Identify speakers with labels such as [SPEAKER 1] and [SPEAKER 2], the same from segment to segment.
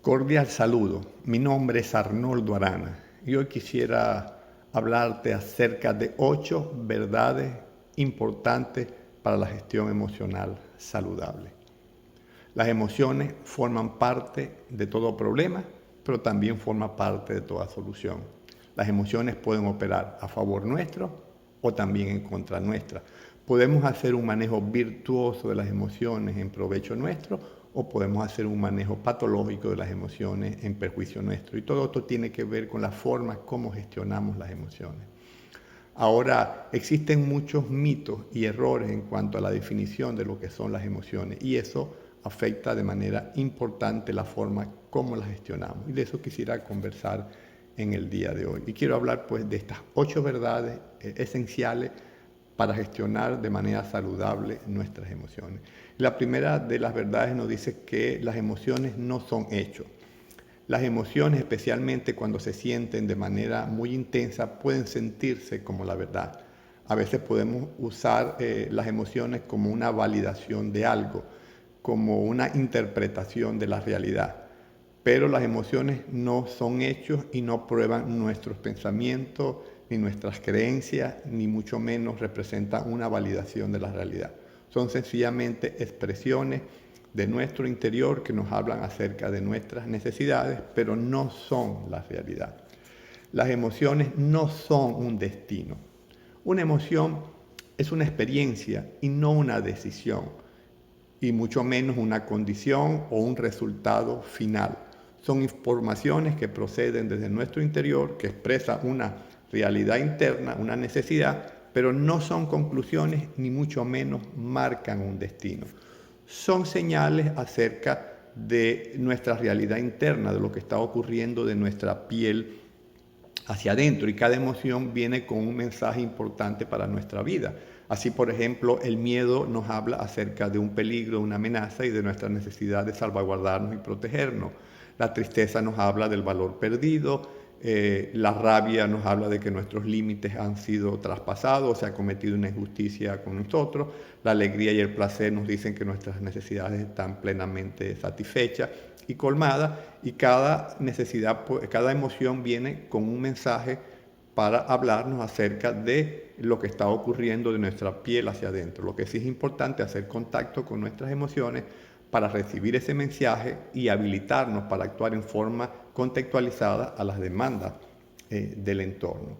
[SPEAKER 1] Cordial saludo, mi nombre es Arnoldo Arana y hoy quisiera hablarte acerca de 8 verdades importantes para la gestión emocional saludable. Las emociones forman parte de todo problema, pero también forman parte de toda solución. Las emociones pueden operar a favor nuestro o también en contra nuestra. Podemos hacer un manejo virtuoso de las emociones en provecho nuestro o podemos hacer un manejo patológico de las emociones en perjuicio nuestro. Y todo esto tiene que ver con la forma como gestionamos las emociones. Ahora, existen muchos mitos y errores en cuanto a la definición de lo que son las emociones y eso afecta de manera importante la forma como las gestionamos. Y de eso quisiera conversar en el día de hoy. Y quiero hablar pues de estas 8 verdades esenciales para gestionar de manera saludable nuestras emociones. La primera de las verdades nos dice que las emociones no son hechos. Las emociones, especialmente cuando se sienten de manera muy intensa, pueden sentirse como la verdad. A veces podemos usar las emociones como una validación de algo, como una interpretación de la realidad. Pero las emociones no son hechos y no prueban nuestros pensamientos, ni nuestras creencias, ni mucho menos representan una validación de la realidad. Son sencillamente expresiones de nuestro interior que nos hablan acerca de nuestras necesidades, pero no son la realidad. Las emociones no son un destino. Una emoción es una experiencia y no una decisión, y mucho menos una condición o un resultado final. Son informaciones que proceden desde nuestro interior, que expresan una realidad interna, una necesidad, pero no son conclusiones ni mucho menos marcan un destino. Son señales acerca de nuestra realidad interna, de lo que está ocurriendo de nuestra piel hacia adentro, y cada emoción viene con un mensaje importante para nuestra vida. Así, por ejemplo, el miedo nos habla acerca de un peligro, una amenaza y de nuestra necesidad de salvaguardarnos y protegernos. La tristeza nos habla del valor perdido, la rabia nos habla de que nuestros límites han sido traspasados, se ha cometido una injusticia con nosotros. La alegría y el placer nos dicen que nuestras necesidades están plenamente satisfechas y colmadas, y cada necesidad, cada emoción viene con un mensaje para hablarnos acerca de lo que está ocurriendo de nuestra piel hacia adentro. Lo que sí es importante es hacer contacto con nuestras emociones para recibir ese mensaje y habilitarnos para actuar en forma contextualizada a las demandas del entorno.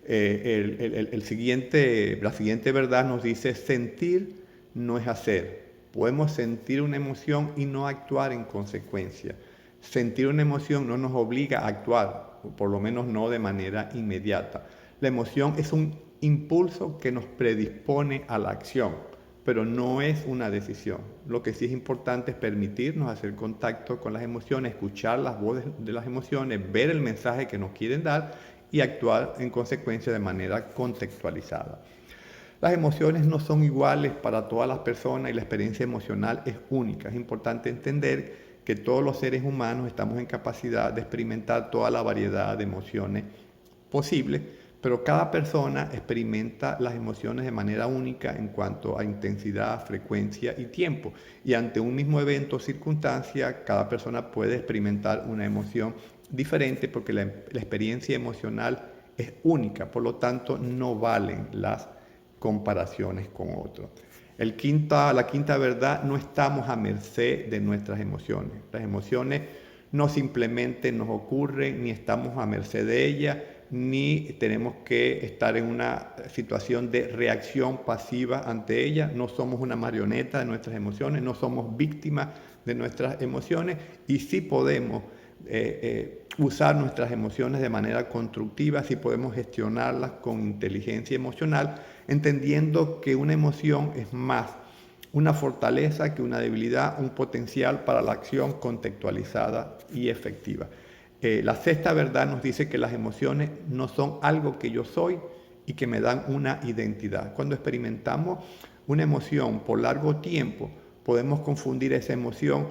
[SPEAKER 1] La siguiente verdad nos dice: sentir no es hacer. Podemos sentir una emoción y no actuar en consecuencia. Sentir una emoción no nos obliga a actuar, por lo menos no de manera inmediata. La emoción es un impulso que nos predispone a la acción, pero no es una decisión. Lo que sí es importante es permitirnos hacer contacto con las emociones, escuchar las voces de las emociones, ver el mensaje que nos quieren dar y actuar en consecuencia de manera contextualizada. Las emociones no son iguales para todas las personas y la experiencia emocional es única. Es importante entender que todos los seres humanos estamos en capacidad de experimentar toda la variedad de emociones posibles, pero cada persona experimenta las emociones de manera única en cuanto a intensidad, frecuencia y tiempo. Y ante un mismo evento o circunstancia, cada persona puede experimentar una emoción diferente porque la experiencia emocional es única, por lo tanto no valen las comparaciones con otros. La quinta verdad: no estamos a merced de nuestras emociones. Las emociones no simplemente nos ocurren, ni estamos a merced de ellas, ni tenemos que estar en una situación de reacción pasiva ante ellas. No somos una marioneta de nuestras emociones, no somos víctimas de nuestras emociones, y sí podemos usar nuestras emociones de manera constructiva, sí podemos gestionarlas con inteligencia emocional, entendiendo que una emoción es más una fortaleza que una debilidad, un potencial para la acción contextualizada y efectiva. La sexta verdad nos dice que las emociones no son algo que yo soy y que me dan una identidad. Cuando experimentamos una emoción por largo tiempo, podemos confundir esa emoción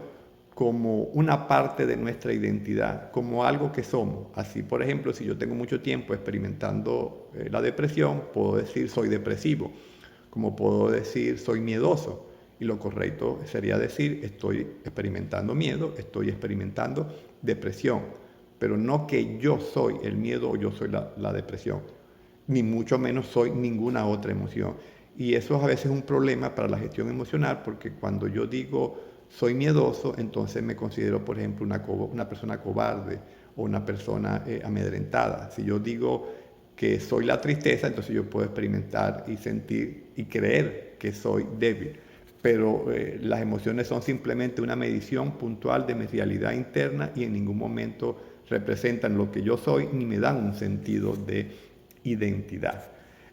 [SPEAKER 1] como una parte de nuestra identidad, como algo que somos. Así, por ejemplo, si yo tengo mucho tiempo experimentando la depresión, puedo decir soy depresivo, como puedo decir soy miedoso. Y lo correcto sería decir, estoy experimentando miedo, estoy experimentando depresión, pero no que yo soy el miedo o yo soy la depresión, ni mucho menos soy ninguna otra emoción. Y eso es a veces un problema para la gestión emocional, porque cuando yo digo soy miedoso, entonces me considero, por ejemplo, una persona cobarde o una persona amedrentada. Si yo digo que soy la tristeza, entonces yo puedo experimentar y sentir y creer que soy débil. Pero las emociones son simplemente una medición puntual de mi realidad interna y en ningún momento representan lo que yo soy ni me dan un sentido de identidad.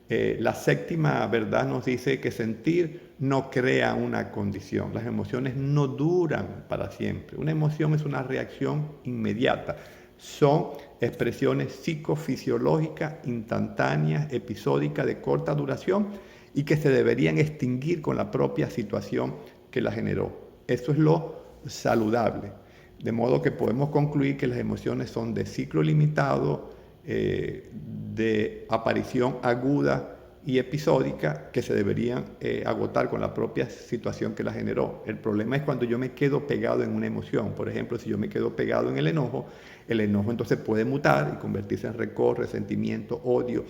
[SPEAKER 1] La séptima verdad nos dice que sentir no crea una condición. Las emociones no duran para siempre. Una emoción es una reacción inmediata. Son expresiones psicofisiológicas, instantáneas, episódicas, de corta duración y que se deberían extinguir con la propia situación que la generó. Eso es lo saludable. De modo que podemos concluir que las emociones son de ciclo limitado, de aparición aguda y episódica, que se deberían agotar con la propia situación que la generó. El problema es cuando yo me quedo pegado en una emoción. Por ejemplo, si yo me quedo pegado en el enojo entonces puede mutar y convertirse en rencor, resentimiento, odio,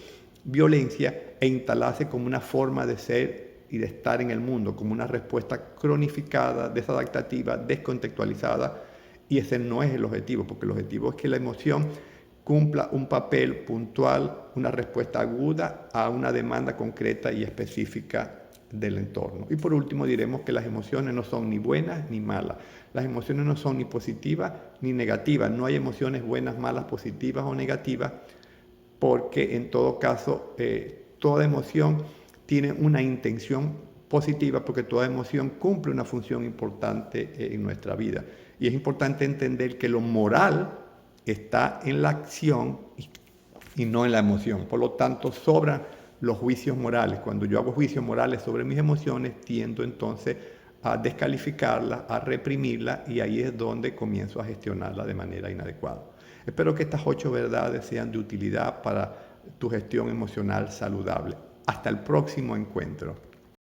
[SPEAKER 1] violencia e instalarse como una forma de ser y de estar en el mundo, como una respuesta cronificada, desadaptativa, descontextualizada. Y ese no es el objetivo, porque el objetivo es que la emoción cumpla un papel puntual, una respuesta aguda a una demanda concreta y específica del entorno. Y por último diremos que las emociones no son ni buenas ni malas. Las emociones no son ni positivas ni negativas. No hay emociones buenas, malas, positivas o negativas, porque en todo caso toda emoción tiene una intención positiva, porque toda emoción cumple una función importante en nuestra vida. Y es importante entender que lo moral está en la acción y no en la emoción. Por lo tanto, sobran los juicios morales. Cuando yo hago juicios morales sobre mis emociones, tiendo entonces a descalificarlas, a reprimirlas, y ahí es donde comienzo a gestionarlas de manera inadecuada. Espero que estas 8 verdades sean de utilidad para tu gestión emocional saludable. Hasta el próximo encuentro.